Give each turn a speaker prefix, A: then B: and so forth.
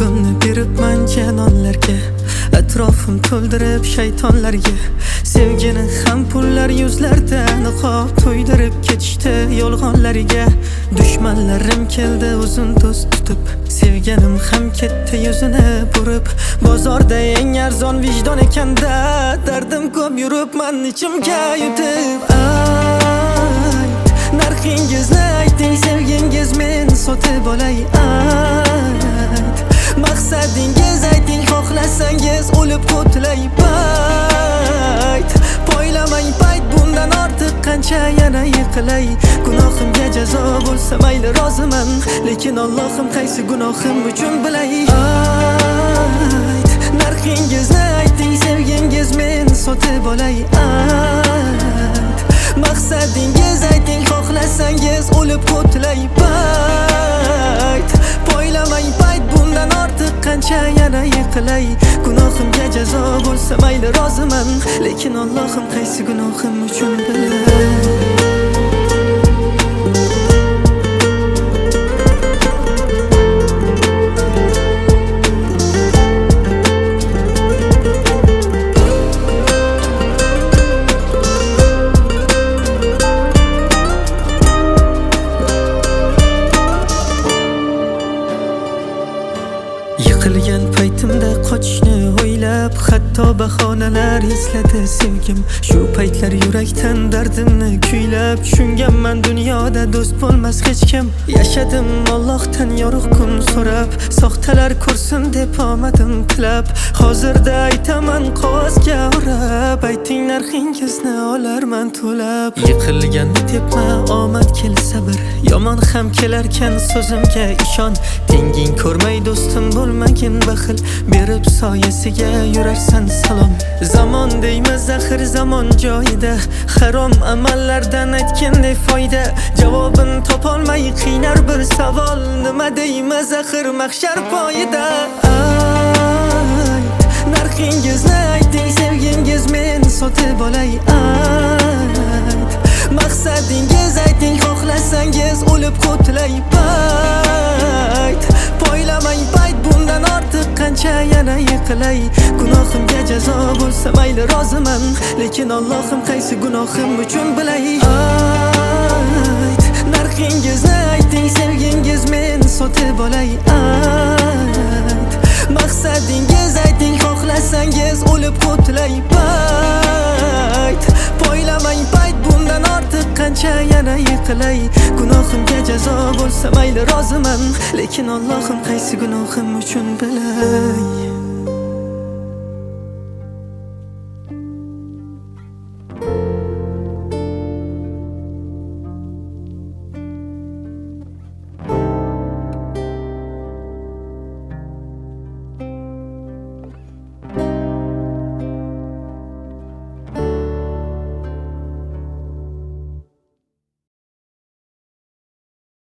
A: qalbimni beribman janonlarga, atrofim to'ldirib shaytonlarga. Sevgini ham pullar yuzlarda niqob to'ydirib ketishdi yolg'onlariga. Dushmanlarim keldi uzun do'st tutib, sevganim ham ketdi yuzini burib. Bozorda eng arzon vijdon ekanda, dardim ko'p yuribman ichimga yutib. Narxingizni ayting, sevgingiz men sotib olay. Maqsadingiz ayting, xohlasangiz o'lib qutlay. Poylamang payt, bundan ortiq qancha yana yiqilay. Gunohimga jazo bo'lsa mayli roziman, lekin Allohim qaysi gunohim uchun bilay. Narxingizni ayting, sevgingiz men sotib olay. Maqsadingiz ayting, xohlasangiz o'lib qutlay. Poylamang payt, bundan ortiq qancha yana yiqilay. Gunohimga jazo bo'lsa mayli roziman, lekin Allohim qaysi gunohim uchun bilay. Yiqilgan paytimda qochishni o'ylab, hatto bahonalar izladi sevgim. Shu paytlar yurakdan dardimni kuylab, tushunganman dunyoda do'st bo'lmas hech kim. Yashadim Allohdan yorug' kun so'rab, soxtalar ko'rsin deb omadim tilab. Hozirda aytaman qog'ozga o'rab, ayting narxingizni olarman to'lab. Yiqilganni tepma, omad kel sabr, yomon ham kelarkan so'zimga ishon. Tenging ko'rmay do'stim bo'lmagin baxil, berib soyasiga yurarsan salom. Zamon deymiz axir zamon joyida, harom amallardan aytgandek foyda. Javobini topolmay qiynar bir savol, nima deymiz axir mahshar poyida. Narxingizni ayting, sevgingiz men sotib olay. Maqsadingiz ayting, xohlasangiz o'lib qutlay. Poylamang payt, bundan ortiq qancha yana yiqilay. Gunohimga jazo bo'lsa mayli roziman, lekin Allohim qaysi gunohim uchun bilay. Narxingizni ayting, sevgingiz men sotib olay. Maqsadingiz ayting, xohlasangiz o'lib qutlay. Poylamang payt, bundan ortiq qancha yana yiqilay. Gunohimga jazo bo'lsa mayli roziman, lekin Allohim qaysi gunohim uchun bilay.